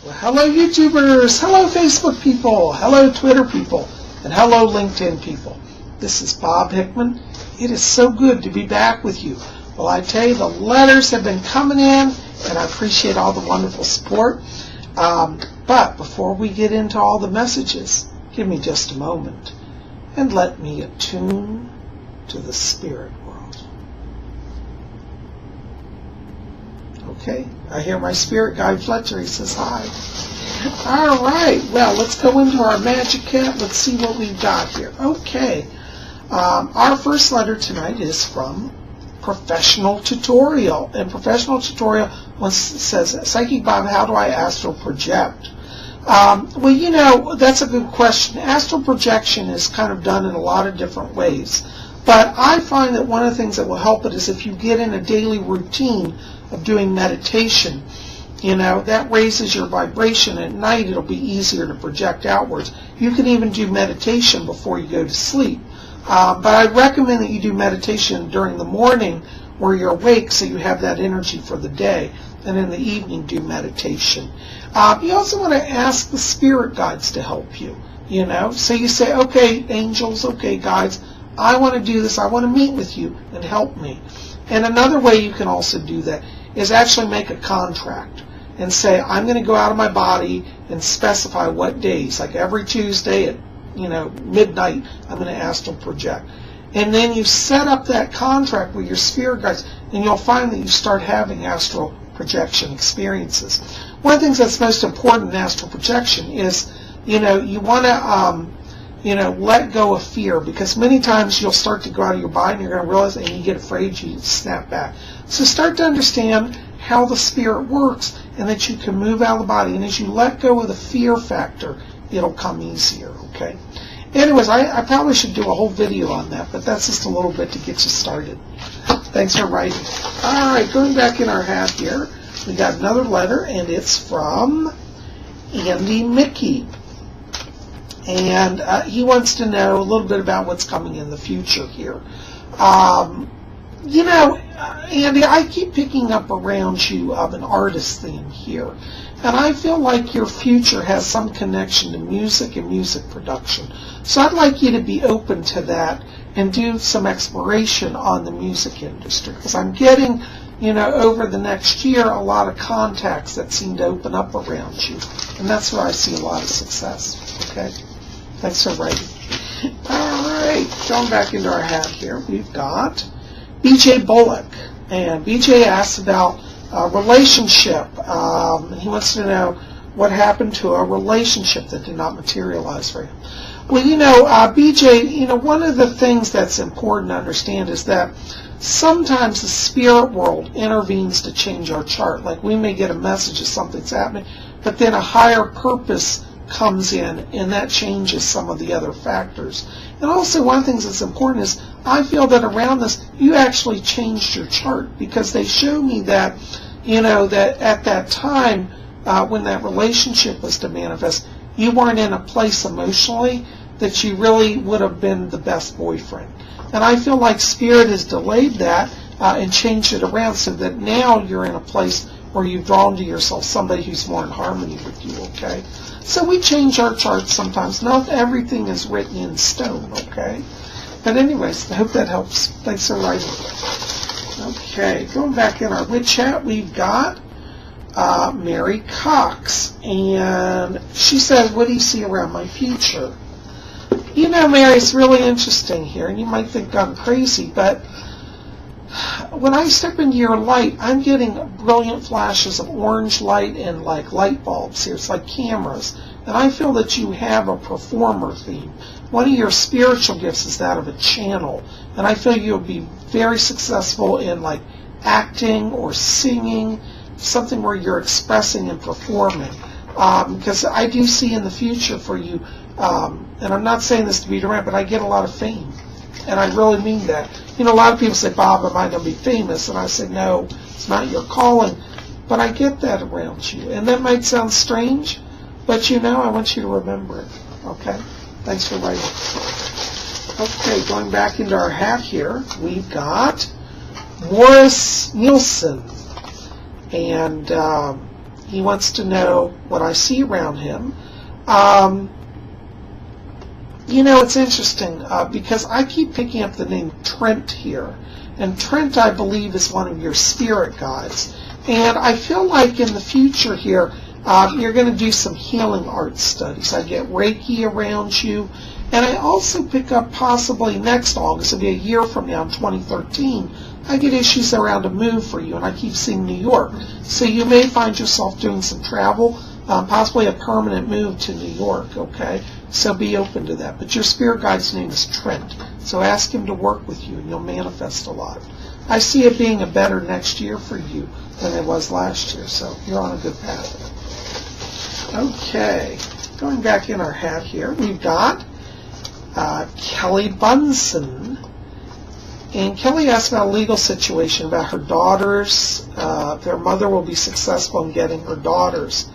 Well, hello YouTubers, hello Facebook people, hello Twitter people, and hello LinkedIn people. This is Bob Hickman. It is so good to be back with you. Well, I tell you, the letters have been coming in, and I appreciate all the wonderful support. But before we get into all the messages, give me just a moment and let me attune to the spirit world. Okay, I hear my spirit guide Fletcher. He says hi. All right, well, let's go into our magic hat. Let's see what we've got here. Okay, our first letter tonight is from Professional Tutorial. And Professional Tutorial says, Psychic Bob, how do I astral project? Well, you know, that's a good question. Astral projection is kind of done in a lot of different ways. But I find that one of the things that will help it is if you get in a daily routine of doing meditation. You know, that raises your vibration. At night, it'll be easier to project outwards. You can even do meditation before you go to sleep. But I recommend that you do meditation during the morning where you're awake so you have that energy for the day. And in the evening, do meditation. You also want to ask the spirit guides to help you. You know, so you say, okay, angels, okay, guides, I want to do this. I want to meet with you and help me. And another way you can also do that is actually make a contract and say, I'm going to go out of my body and specify what days, like every Tuesday at midnight, I'm going to astral project. And then you set up that contract with your spirit guides, and you'll find that you start having astral projection experiences. One of the things that's most important in astral projection is, you want to, let go of fear, because many times you'll start to go out of your body and you're going to realize, and you get afraid, you snap back. So start to understand how the spirit works and that you can move out of the body. And as you let go of the fear factor, it'll come easier, okay? Anyways, I probably should do a whole video on that, but that's just a little bit to get you started. Thanks for writing. All right, going back in our hat here, we got another letter, and it's from Andy Mickey. And he wants to know a little bit about what's coming in the future here. Andy, I keep picking up around you of an artist theme here. And I feel like your future has some connection to music and music production. So I'd like you to be open to that and do some exploration on the music industry. Because I'm getting, over the next year, a lot of contacts that seem to open up around you. And that's where I see a lot of success. Okay? Thanks for writing. All right, going back into our hat here, we've got BJ Bullock. And BJ asks about relationship. He wants to know what happened to a relationship that did not materialize for him. Well, BJ, one of the things that's important to understand is that sometimes the spirit world intervenes to change our chart. Like we may get a message of something's happening, but then a higher purpose comes in, and that changes some of the other factors. And also, one of the things that's important is I feel that around this, you actually changed your chart, because they show me that, that at that time when that relationship was to manifest, you weren't in a place emotionally that you really would have been the best boyfriend. And I feel like Spirit has delayed that and changed it around so that now you're in a place where you've drawn to yourself somebody who's more in harmony with you, okay? So we change our charts sometimes. Not everything is written in stone, okay? But anyways, I hope that helps. Thanks for writing. Okay, going back in our witch chat, we've got Mary Cox. And she says, what do you see around my future? Mary, it's really interesting here. And you might think I'm crazy, but when I step into your light, I'm getting brilliant flashes of orange light and like light bulbs here. It's like cameras. And I feel that you have a performer theme. One of your spiritual gifts is that of a channel. And I feel you'll be very successful in like acting or singing, something where you're expressing and performing. Because I do see in the future for you, and I'm not saying this to be direct, but I get a lot of fame. And I really mean that. A lot of people say, Bob, am I going to be famous? And I say, no, it's not your calling. But I get that around you. And that might sound strange, but I want you to remember it. Okay? Thanks for writing. Okay, going back into our hat here, we've got Maurice Nielsen. And He wants to know what I see around him. You know, it's interesting because I keep picking up the name Trent here. And Trent, I believe, is one of your spirit guides. And I feel like in the future here, you're going to do some healing art studies. I get Reiki around you. And I also pick up possibly next August, it'll be a year from now in 2013, I get issues around a move for you, and I keep seeing New York. So you may find yourself doing some travel, possibly a permanent move to New York, okay? So be open to that. But your spirit guide's name is Trent. So ask him to work with you, and you'll manifest a lot. I see it being a better next year for you than it was last year, so you're on a good path. Okay, going back in our hat here, we've got Kelly Bunsen. And Kelly asked about a legal situation about her daughters. Their mother will be successful in getting her daughters.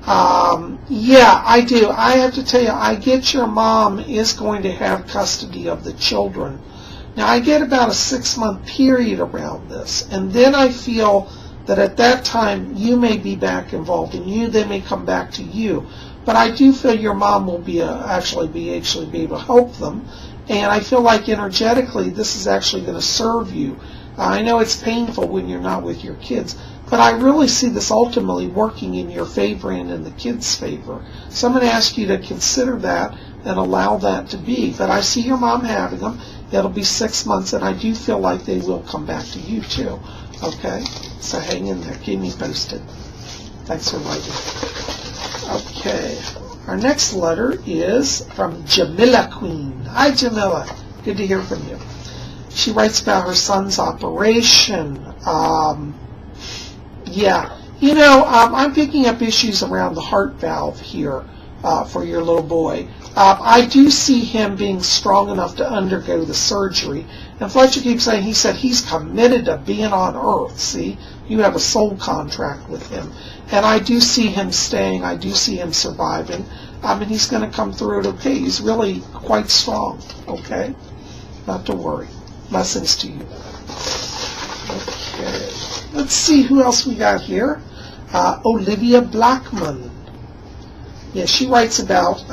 Yeah, I do. I have to tell you, I get your mom is going to have custody of the children. Now, I get about a 6-month period around this, and then I feel that at that time you may be back involved in you. They may come back to you. But I do feel your mom will be actually be able to help them. And I feel like energetically this is actually going to serve you. I know it's painful when you're not with your kids, but I really see this ultimately working in your favor and in the kids' favor. So I'm going to ask you to consider that and allow that to be. But I see your mom having them. It'll be 6 months, and I do feel like they will come back to you too. Okay? So hang in there. Keep me posted. Thanks for writing. Okay. Our next letter is from Jamila Queen. Hi, Jamila. Good to hear from you. She writes about her son's operation. Yeah. You know, I'm picking up issues around the heart valve here for your little boy. I do see him being strong enough to undergo the surgery. And Fletcher keeps saying, he said he's committed to being on Earth. See, you have a soul contract with him. And I do see him staying. I do see him surviving. And he's going to come through it okay. He's really quite strong, okay? Not to worry. Blessings to you. Okay. Let's see who else we got here. Olivia Blackman. Yeah, she writes about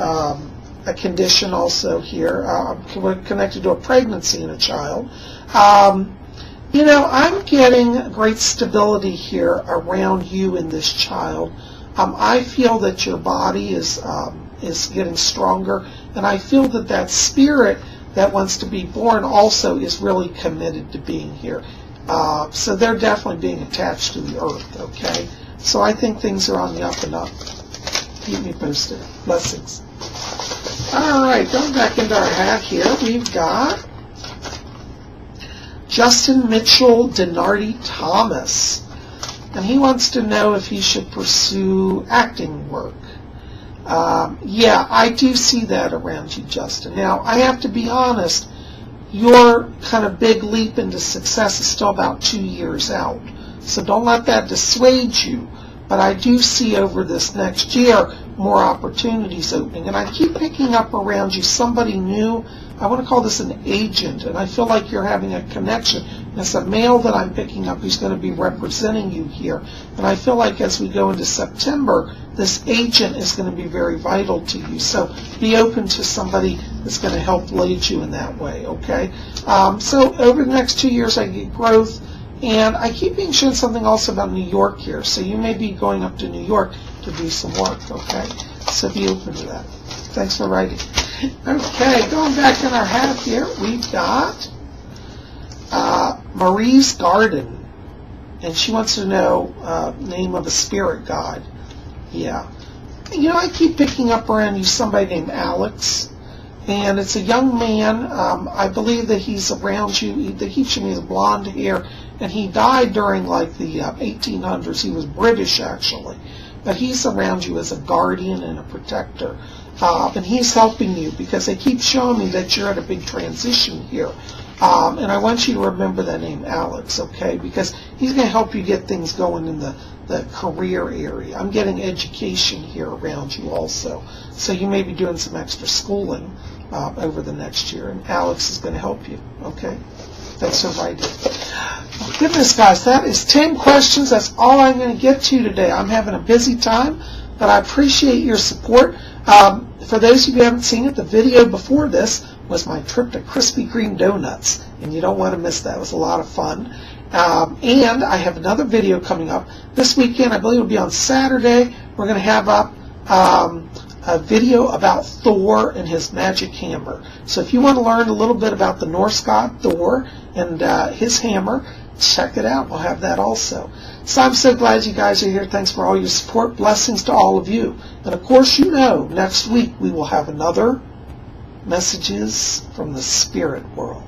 a condition also here connected to a pregnancy in a child. You know, I'm getting great stability here around you and this child. I feel that your body is getting stronger, and I feel that that spirit that wants to be born also is really committed to being here. So they're definitely being attached to the earth, okay? So I think things are on the up and up. Keep me posted. Blessings. All right, going back into our hat here, we've got Justin Mitchell Denardi Thomas. And he wants to know if he should pursue acting work. Yeah, I do see that around you, Justin. Now, I have to be honest, your kind of big leap into success is still about 2 years out. So don't let that dissuade you. But I do see over this next year more opportunities opening. And I keep picking up around you somebody new. I want to call this an agent, and I feel like you're having a connection. It's a male that I'm picking up who's going to be representing you here. And I feel like as we go into September, this agent is going to be very vital to you. So be open to somebody that's going to help lead you in that way, okay? So over the next 2 years, I get growth. And I keep being shown something also about New York here. So you may be going up to New York to do some work, okay? So be open to that. Thanks for writing. Okay, going back in our hat here, we've got Maurice Garden. And she wants to know name of a spirit guide. Yeah. You know, I keep picking up around you somebody named Alex. And it's a young man. I believe that he's around you. They keep showing me his blonde hair. And he died during like the 1800s. He was British actually. But he's around you as a guardian and a protector. And he's helping you because they keep showing me that you're at a big transition here. And I want you to remember that name, Alex, okay? Because he's going to help you get things going in the career area. I'm getting education here around you also. So you may be doing some extra schooling over the next year. And Alex is going to help you, okay? fix her right in. Goodness, guys, that is 10 questions. That's all I'm going to get to today. I'm having a busy time, but I appreciate your support. For those of you who haven't seen it, the video before this was my trip to Krispy Kreme Donuts, and you don't want to miss that. It was a lot of fun. And I have another video coming up this weekend. I believe it'll be on Saturday. We're going to have up a video about Thor and his magic hammer. So if you want to learn a little bit about the Norse god Thor and his hammer, check it out. We'll have that also. So I'm so glad you guys are here. Thanks for all your support. Blessings to all of you. And of course, you know, next week we will have another Messages from the Spirit World.